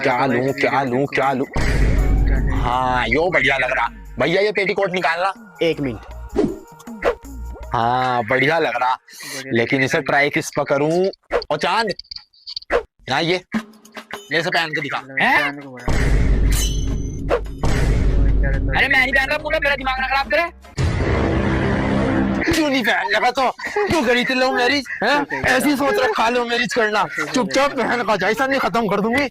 क्या लूं क्या लूं क्या लूं। हाँ यो बढ़िया लग रहा। भैया ये पेटीकोट निकालना। 1 मिनट। हाँ बढ़िया लग रहा, लेकिन इसे ट्राई किस पर करूं। और चांद यहाँ ये ले इसे पहन के दिखा। हैं? अरे मैं नहीं पहन रहा, पूरा मेरा दिमाग ना खराब करे। क्यों नहीं पहन लगा तो क्यों करी थी लव मैरिज है? ऐसी सोच रखा लो मैरिज करना, चुपचाप पहन का जैसा नहीं खत्म कर दूंगी।